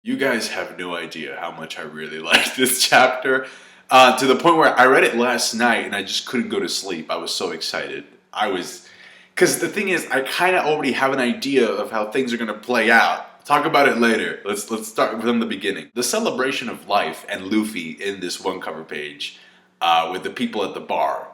You guys have no idea how much I really liked this chapter. To the point where I read it last night and I just couldn't go to sleep. I was so excited. Because the thing is, I kind of already have an idea of how things are going to play out. Talk about it later. Let's start from the beginning. The celebration of life and Luffy in this one cover page with the people at the bar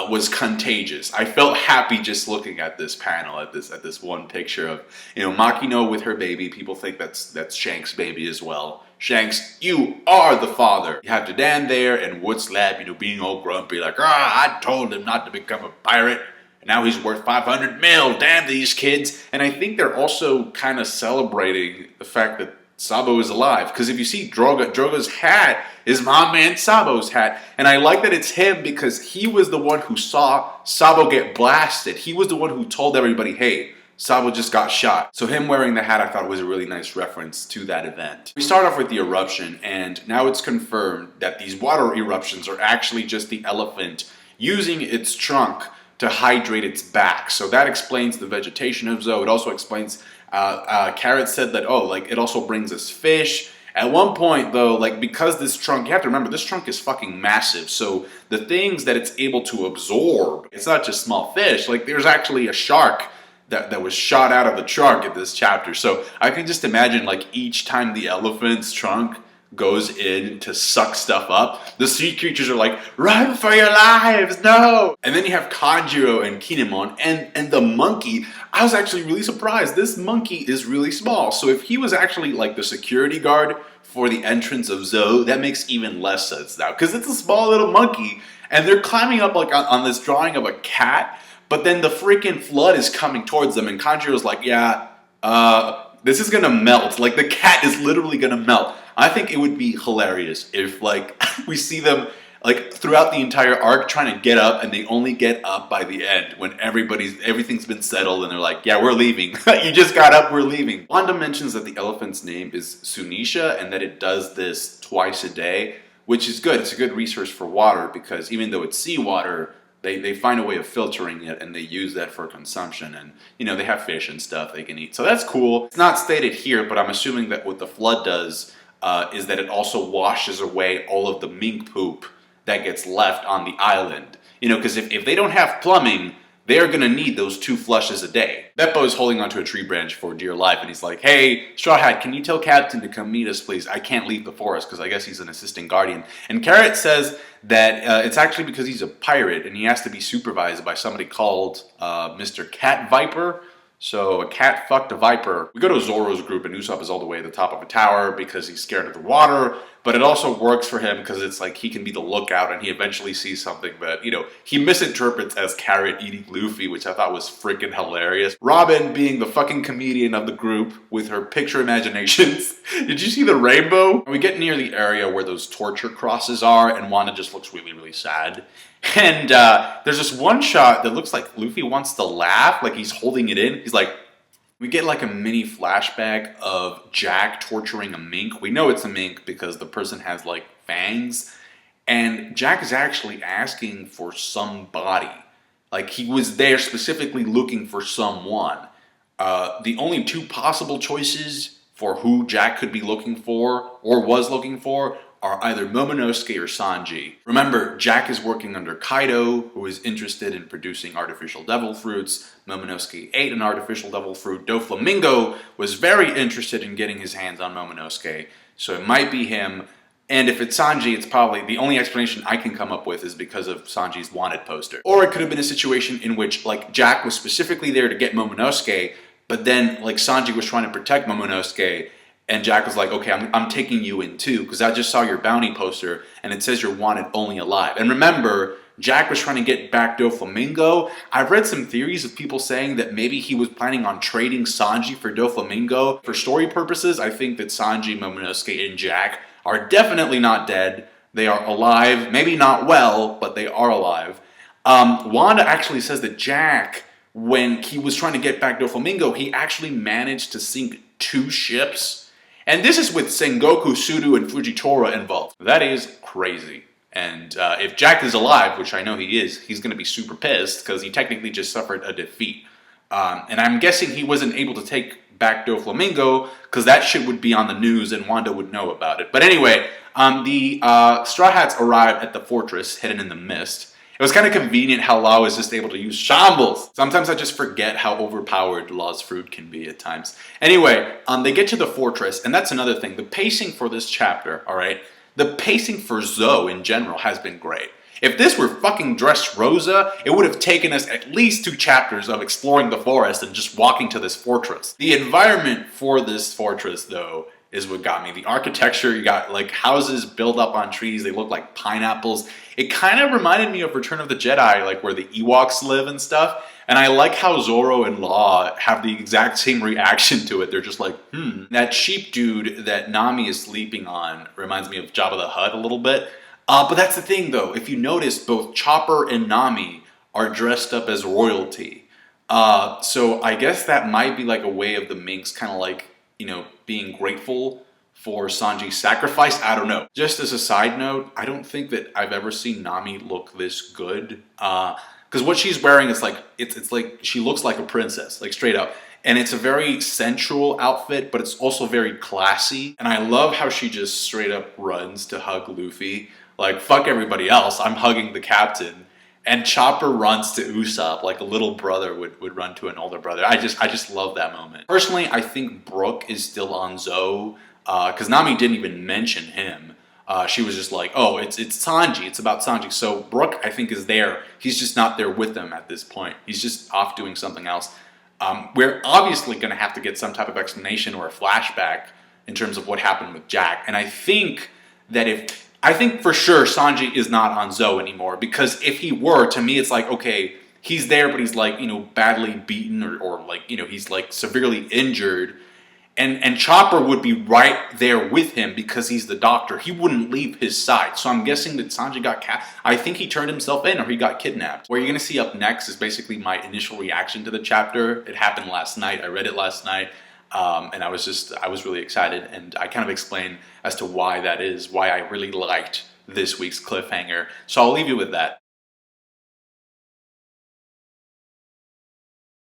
was contagious. I felt happy just looking at this panel, at this one picture of Makino with her baby. People think that's Shanks' baby as well. Shanks, you are the father. You have Dan there and Woodslap, being all grumpy, like, I told him not to become a pirate. And now he's worth 500 mil. Damn these kids. And I think they're also kind of celebrating the fact that Sabo is alive. Because if you see Drogo's hat is my man Sabo's hat. And I like that it's him because he was the one who saw Sabo get blasted. He was the one who told everybody, hey, Sabo just got shot. So him wearing the hat I thought was a really nice reference to that event. We start off with the eruption, and now it's confirmed that these water eruptions are actually just the elephant using its trunk to hydrate its back. So that explains the vegetation of Zoe. It also explains, Carrot said that, it also brings us fish. At one point though, because this trunk, you have to remember, this trunk is fucking massive. So the things that it's able to absorb, it's not just small fish. There's actually a shark that was shot out of the trunk in this chapter. So I can just imagine each time the elephant's trunk goes in to suck stuff up, the sea creatures are like, run for your lives, no! And then you have Kanjiro and Kinemon and the monkey. I was actually really surprised. This monkey is really small. So if he was actually the security guard for the entrance of Zoe, that makes even less sense now. Because it's a small little monkey and they're climbing up on this drawing of a cat, but then the freaking flood is coming towards them and Kanjiro's like, this is gonna melt. The cat is literally gonna melt. I think it would be hilarious if we see them throughout the entire arc trying to get up and they only get up by the end when everything's been settled and they're like, yeah, we're leaving. You just got up, we're leaving. Wanda mentions that the elephant's name is Sunisha and that it does this twice a day, which is good. It's a good resource for water because even though it's seawater, they find a way of filtering it and they use that for consumption, and they have fish and stuff they can eat. So that's cool. It's not stated here, but I'm assuming that what the flood does is that it also washes away all of the mink poop that gets left on the island. Because if they don't have plumbing, they're going to need those 2 flushes a day. Beppo is holding onto a tree branch for dear life, and he's like, hey, Straw Hat, can you tell Captain to come meet us, please? I can't leave the forest, because I guess he's an assistant guardian. And Carrot says that it's actually because he's a pirate, and he has to be supervised by somebody called Mr. Cat Viper. So a cat fucked a viper. We go to Zoro's group and Usopp is all the way at the top of a tower because he's scared of the water. But it also works for him because it's he can be the lookout and he eventually sees something that, he misinterprets as Carrot eating Luffy, which I thought was freaking hilarious. Robin being the fucking comedian of the group with her picture imaginations. Did you see the rainbow? We get near the area where those torture crosses are and Wanda just looks really, really sad. And there's this one shot that looks like Luffy wants to laugh, he's holding it in. He's like, we get a mini flashback of Jack torturing a mink. We know it's a mink because the person has fangs. And Jack is actually asking for somebody. He was there specifically looking for someone. The only 2 possible choices for who Jack could be looking for or was looking for are either Momonosuke or Sanji. Remember, Jack is working under Kaido, who is interested in producing artificial devil fruits. Momonosuke ate an artificial devil fruit. Doflamingo was very interested in getting his hands on Momonosuke, so it might be him. And if it's Sanji, it's probably, the only explanation I can come up with is because of Sanji's wanted poster. Or it could have been a situation in which, Jack was specifically there to get Momonosuke, but then, Sanji was trying to protect Momonosuke, and Jack was like, okay, I'm taking you in too, because I just saw your bounty poster, and it says you're wanted only alive. And remember, Jack was trying to get back Doflamingo. I've read some theories of people saying that maybe he was planning on trading Sanji for Doflamingo. For story purposes, I think that Sanji, Momonosuke, and Jack are definitely not dead. They are alive, maybe not well, but they are alive. Wanda actually says that Jack, when he was trying to get back Doflamingo, he actually managed to sink 2 ships. And this is with Sengoku, Sudo, and Fujitora involved. That is crazy. And if Jack is alive, which I know he is, he's going to be super pissed because he technically just suffered a defeat. And I'm guessing he wasn't able to take back Doflamingo, because that shit would be on the news and Wanda would know about it. But anyway, the Straw Hats arrived at the fortress, hidden in the mist. It was kind of convenient how Law was just able to use shambles. Sometimes I just forget how overpowered Law's fruit can be at times. Anyway, they get to the fortress, and that's another thing. The pacing for this chapter, alright? The pacing for Zoe in general has been great. If this were fucking Dressrosa, it would have taken us at least 2 chapters of exploring the forest and just walking to this fortress. The environment for this fortress, though, is what got me. The architecture, you got like houses built up on trees, they look like pineapples. It kind of reminded me of Return of the Jedi, like where the Ewoks live and stuff. And I like how Zoro and Law have the exact same reaction to it. They're just like, That sheep dude that Nami is sleeping on reminds me of Jabba the Hutt a little bit. But that's the thing though, if you notice, both Chopper and Nami are dressed up as royalty. So I guess that might be like a way of the Minks kind of like, being grateful for Sanji's sacrifice. I don't know. Just as a side note, I don't think that I've ever seen Nami look this good. Because what she's wearing is like, it's like she looks like a princess, like straight up. And it's a very sensual outfit, but it's also very classy. And I love how she just straight up runs to hug Luffy. Like, fuck everybody else, I'm hugging the captain. And Chopper runs to Usopp like a little brother would run to an older brother. I just love that moment. Personally, I think Brook is still on Zoe, because Nami didn't even mention him. She was just like, oh, it's Sanji, it's about Sanji. So Brook, I think, is there. He's just not there with them at this point. He's just off doing something else. We're obviously going to have to get some type of explanation or a flashback in terms of what happened with Jack. And I think that I think for sure Sanji is not on Zoe anymore, because if he were, to me it's like, okay, he's there, but he's like, badly beaten or like, he's like severely injured. And Chopper would be right there with him because he's the doctor. He wouldn't leave his side. So I'm guessing that Sanji got I think he turned himself in or he got kidnapped. What you're going to see up next is basically my initial reaction to the chapter. It happened last night. I read it last night. And I was really excited, and I kind of explained as to why that is, why I really liked this week's cliffhanger. So I'll leave you with that.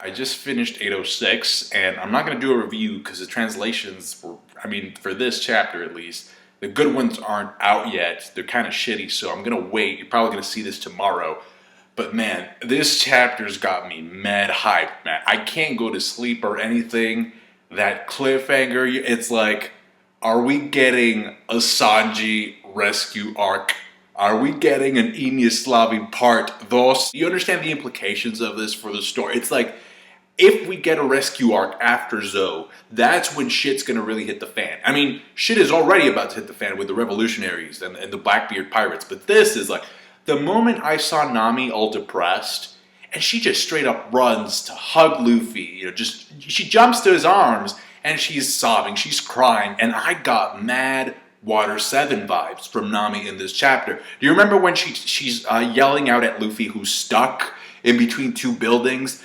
I just finished 806, and I'm not going to do a review because the translations were, for this chapter at least, the good ones aren't out yet. They're kind of shitty, so I'm going to wait. You're probably going to see this tomorrow. But man, this chapter's got me mad hyped, man. I can't go to sleep or anything. That cliffhanger, it's like, are we getting a Sanji rescue arc? Are we getting an Enies Lobby part 2? Do you understand the implications of this for the story? It's like, if we get a rescue arc after Zoe, that's when shit's gonna really hit the fan. Shit is already about to hit the fan with the revolutionaries and the Blackbeard pirates, but this is like, the moment I saw Nami all depressed, and she just straight up runs to hug Luffy, she jumps to his arms, and she's sobbing, she's crying, and I got mad Water 7 vibes from Nami in this chapter. Do you remember when she's yelling out at Luffy who's stuck in between 2 buildings?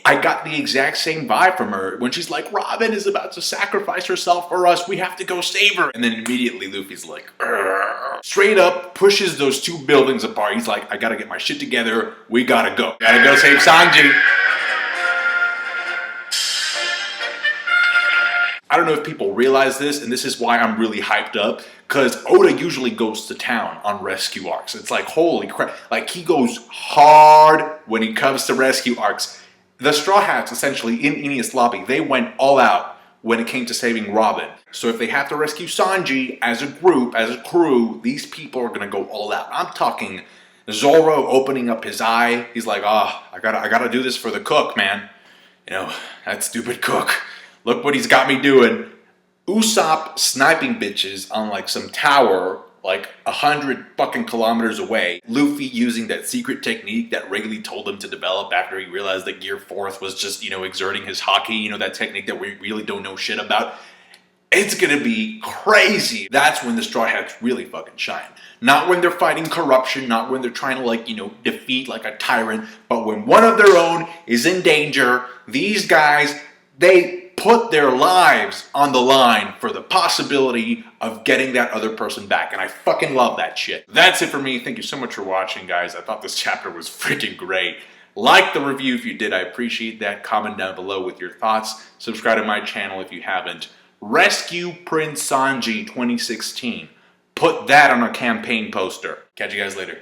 I got the exact same vibe from her when she's like, Robin is about to sacrifice herself for us, we have to go save her. And then immediately Luffy's like, Urgh. Straight up pushes those 2 buildings apart. He's like, I gotta get my shit together, we gotta go. Gotta go save Sanji. I don't know if people realize this, and this is why I'm really hyped up, because Oda usually goes to town on rescue arcs. It's like, holy crap, like he goes hard when it comes to rescue arcs. The Straw Hats, essentially, in Enies Lobby, they went all out when it came to saving Robin. So if they have to rescue Sanji as a group, as a crew, these people are going to go all out. I'm talking Zoro opening up his eye. He's like, I gotta do this for the cook, man. That stupid cook. Look what he's got me doing. Usopp sniping bitches on like some tower like 100 fucking kilometers away. Luffy using that secret technique that Wrigley told him to develop after he realized that Gear 4th was just, exerting his hockey, that technique that we really don't know shit about. It's gonna be crazy. That's when the Straw Hats really fucking shine. Not when they're fighting corruption, not when they're trying to defeat like a tyrant, but when one of their own is in danger, these guys, they put their lives on the line for the possibility of getting that other person back. And I fucking love that shit. That's it for me. Thank you so much for watching, guys. I thought this chapter was freaking great. Like the review if you did. I appreciate that. Comment down below with your thoughts. Subscribe to my channel if you haven't. Rescue Prince Sanji 2016. Put that on a campaign poster. Catch you guys later.